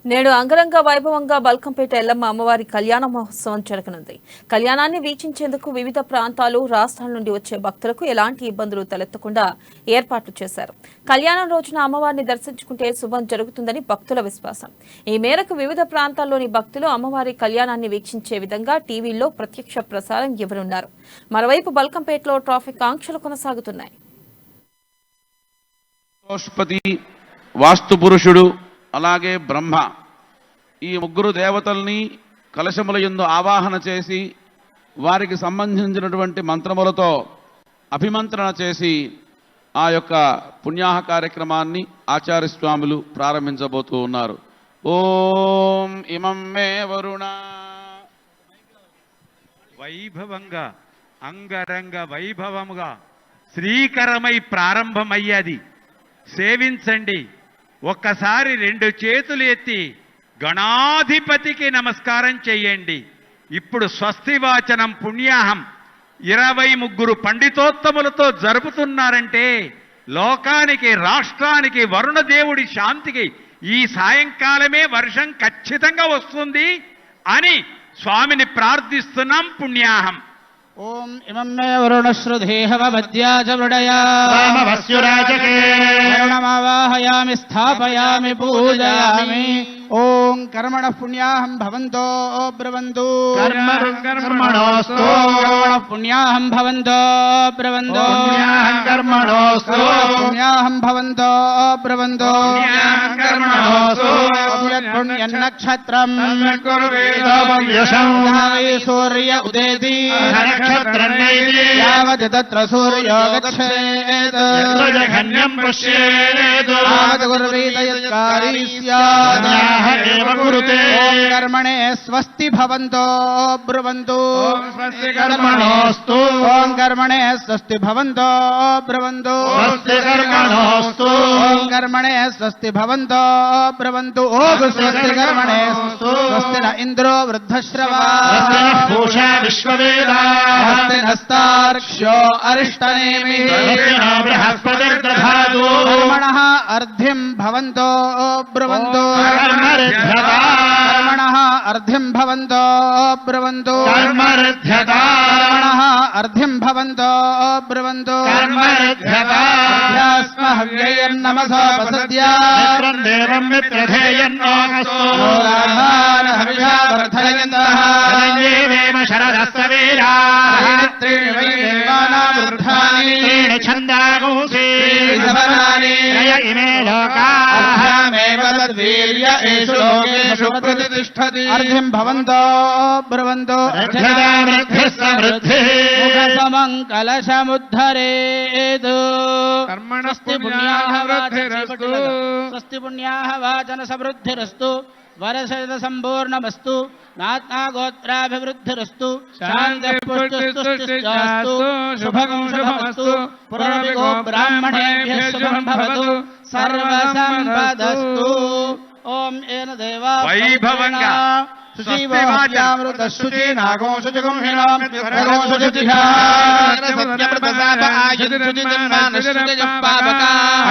నేడు అంగరంగ వైభవంగా బల్కంపేట ఎల్లమ్మ అమ్మవారి కళ్యాణ మహోత్సవం జరగనుంది. కళ్యాణాన్ని వీక్షించేందుకు వివిధ ప్రాంతాలు, రాష్ట్రాల నుండి వచ్చే భక్తులకు ఎలాంటి ఇబ్బందులు తలెత్తకుండా ఏర్పాట్లు చేశారు. కళ్యాణం రోజున అమ్మవారిని దర్శించుకుంటే శుభం జరుగుతుందని భక్తుల విశ్వాసం. ఈ మేరకు వివిధ ప్రాంతాల్లోని భక్తులు అమ్మవారి కళ్యాణాన్ని వీక్షించే విధంగా టీవీల్లో ప్రత్యక్ష ప్రసారం ఇవ్వనున్నారు. మరోవైపు బల్కంపేటలో ట్రాఫిక్ ఆంక్షలు కొనసాగుతున్నాయి. వాస్తు పురుషుడు అలాగే బ్రహ్మ ఈ ముగ్గురు దేవతల్ని కలశముల యందు ఆవాహన చేసి వారికి సంబంధించినటువంటి మంత్రములతో అభిమంత్రణ చేసి ఆ యొక్క పుణ్యాహ కార్యక్రమాన్ని ఆచార్య స్వాములు ప్రారంభించబోతూ ఉన్నారు. ఓం ఇమం మే వరుణ వైభవంగా అంగరంగ వైభవముగా శ్రీకరమై ప్రారంభమయ్యేది. సేవించండి. ఒక్కసారి రెండు చేతులు ఎత్తి గణాధిపతికి నమస్కారం చెయ్యండి. ఇప్పుడు స్వస్తివాచనం పుణ్యాహం 23 పండితోత్తములతో జరుపుతున్నారంటే లోకానికి, రాష్ట్రానికి, వరుణదేవుడి శాంతికి ఈ సాయంకాలమే వర్షం ఖచ్చితంగా వస్తుంది అని స్వామిని ప్రార్థిస్తున్నాం. పుణ్యాహం. ఓం ఇమం మే వరుణశ్రుధేహవద్యాచ వృడయా రామవస్యురాజకే వరుణమావాహయామి స్థాపయామి పూజయామి. ఓం కర్మణ పుణ్యాహం భవంతో బ్రవంతు కర్మణోస్తు పుణ్యాహం భవంతో బ్రవంతు కర్మణోస్తు పుణ్యాహం భవంతో బ్రవంతు కర్మణోస్తు పుణ్యన్నక్షత్రం సూర్య ఉదేతి యావత్ తత్ర సూర్యో గచ్ఛేత్ జఘన్యం పశ్యేత్ యావత్ కుర్వీత యత్కారీ స్యాత్ ఓం కర్మణే స్వస్తి భవంతో బ్రువంతు స్వస్తి కర్మణోస్తు ఓం కర్మణే స్వస్తి భవంతో బ్రువంతు స్వస్తి కర్మణోస్తు ఓం కర్మణే స్వస్తి భవంతో బ్రువంతు ఓం స్వస్తి కర్మణే స్వస్తి న ఇంద్రో వృద్ధశ్రవా పూషా విశ్వవేదాః స్వస్తి నస్తార్క్ష్యో అరిష్టనేమి బృహస్పతిర్దధాతు కర్మణః అర్ధిం భవంతో బ్రువంతు కర్మణః అర్ధిం భవంతో బ్రువంతు కర్మరధ్యతా కర్మణః అర్ధిం భవంతో బ్రువంతు కర్మరధ్యతా హవ్యయన్నమసోపసద్యా మిత్రం దేవం మిత్రధేయన్నోకస్తో హవిషా వర్ధయంతః యేవేమ శరదస్య వీరాః త్రీణి వై దేవానామృద్ధాని త్రీణి ఛందాగోసి ధవనాని త్రయ ఇమే లోకాః అభ్యామేవ తద్వీర్య ఏషు లోకేషు ప్రతిష్ఠతి అర్ధిం భవంతో బ్రువంతో రక్షదా వృద్ధిः సమృద్ధిः ముఖసమం కలశముద్ధరేతు స్వస్తి పుణ్యాః వృద్ధిరస్తు. స్వస్తి పుణ్యాః వాచన సమృద్ధిరస్తు వరసద సంపూర్ణమస్తు నాత్మా గోత్రాభివృద్ధిరస్తు శాంతిః పుష్టిస్తుష్టిశ్చాస్తు శుభం శుభమస్తు పునరపిగో బ్రాహ్మణేభ్యః శుభం భవతు సర్వసంపదస్తు. ఓం ఏన దేవా వైభవంగా శుచీవామృత శుచి నాగో శుచిగుంహిణాం రగో శుచిః సత్యప్రతాప ఆయుర్జుజిన్మానశ్చుతిజప్పాపకాః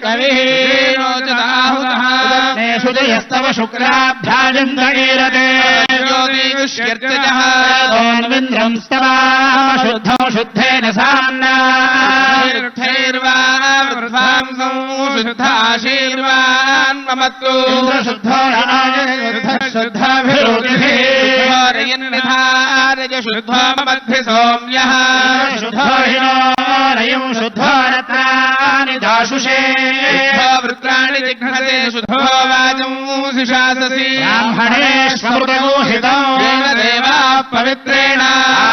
కవిః నోచతాహుతః శుచయస్తవ శుక్రాభ్యాజంత ఈరతే జ్యోతిష్యర్చజః ఓన్వింద్రం స్తవామ శుద్ధం శుద్ధేన సామ్నా తీర్థైర్వా వృద్ధాంసం శుద్ధాశీర్వాన్ మమత్తు శుద్ధో శుద్ధోరయన్నిధారయ శుద్ధో మమద్భి సౌమ్యః శుద్ధో హినోరయం శుద్ధో రత్నాని దాశుషే శుద్ధో వృత్రాణి జిఘ్నతే శుద్ధో వాచం శిశాససి బ్రాహ్మణేష్వమృతగోహితం తేన దేవా పవిత్రేణ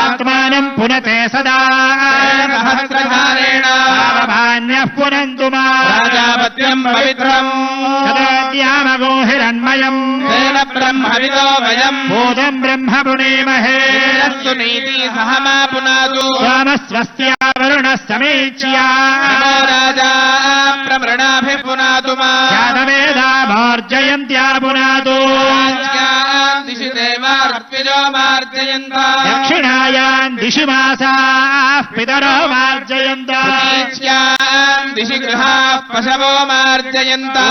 ఆత్మానం పునతే సదా సహస్రధారేణ పావమాన్యః పునంతు మా రాజాపత్యం పవిత్రం సదాద్యామగోహిరన్మయం తేన బ్రహ్మవిదో వయం భూతం బ్రహ్మ పుణీమహే తేనస్తు నీతి సహమా పునాదు సోమస్వస్త్యా వరుణः సమీచ్యా నమో రాజా ప్రమృణాభిః పునాదు మా జాతవేదామార్జయంత్యా పునాదు రాజ్యాం దిశి దేవా ఋత్విజో మార్జయంత దక్షిణాయాం దిశి మాసాః పితరో మార్జయంత ప్రతీచ్యాం దిశి గృహాః పశవో మార్జయంతా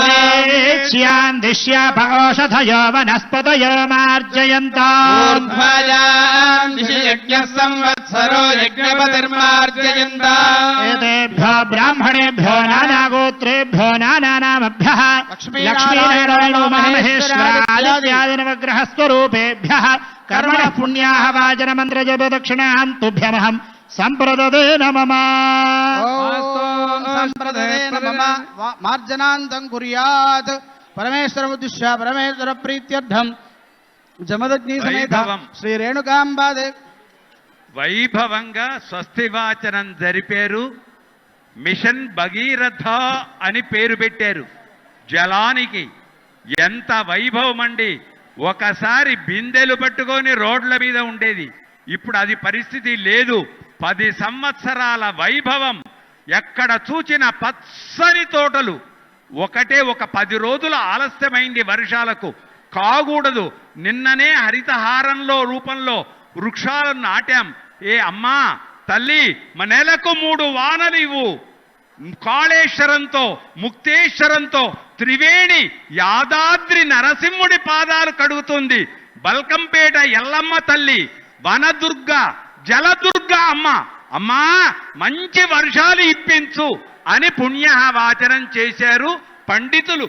ేచ్యాన్ దిశ్యాపౌషధయో వనస్పతయో మార్జయంతా ఊర్ధ్వాయాం దిశి యజ్ఞః సంవత్సరో యజ్ఞపతిర్మార్జయంతా ఏతేభ్యో బ్రాహ్మణేభ్యో నానాగోత్రేభ్యో నానానామభ్యః లక్ష్మీనారాయణో మహేశ్వరాదిత్యాదినవగ్రహస్వరూపేభ్యः కర్మణః పుణ్యాః వాచనమంత్రజపదక్షిణాం తుభ్యమహం సంప్రదదేన మమ సంప్రదదేన మమ మార్జనాంతం కుర్యాత్ పరమేశ్వరముద్దిశ్య పరమేశ్వర ప్రీత్యర్థం జమదగ్ని సమేత వైభవం. శ్రీ రేణుకాంబాదే వైభవంగా స్వస్తివాచనం జరిపారు. మిషన్ భగీరథ అని పేరు పెట్టారు. జలానికి ఎంత వైభవం అండి. ఒకసారి బిందెలు పట్టుకొని రోడ్ల మీద ఉండేది, ఇప్పుడు అది పరిస్థితి లేదు. 10 సంవత్సరాల వైభవం. ఎక్కడ చూచిన పచ్చని తోటలు. ఒకటే ఒక 10 రోజుల ఆలస్యమైంది వర్షాలకు, కాకూడదు. నిన్ననే హరితహారంలో రూపంలో వృక్షాలను నాటాం. ఏ అమ్మా తల్లి, మన నెలకు 3 వానలు ఇవ్వు. కాళేశ్వరంతో ముక్తేశ్వరంతో త్రివేణి యాదాద్రి నరసింహుడి పాదాలు కడుగుతుంది. బల్కంపేట ఎల్లమ్మ తల్లి, వనదుర్గ, జలదుర్గ అమ్మ, అమ్మా మంచి వర్షాలు ఇప్పించు అని పుణ్యవాచనం చేశారు పండితులు.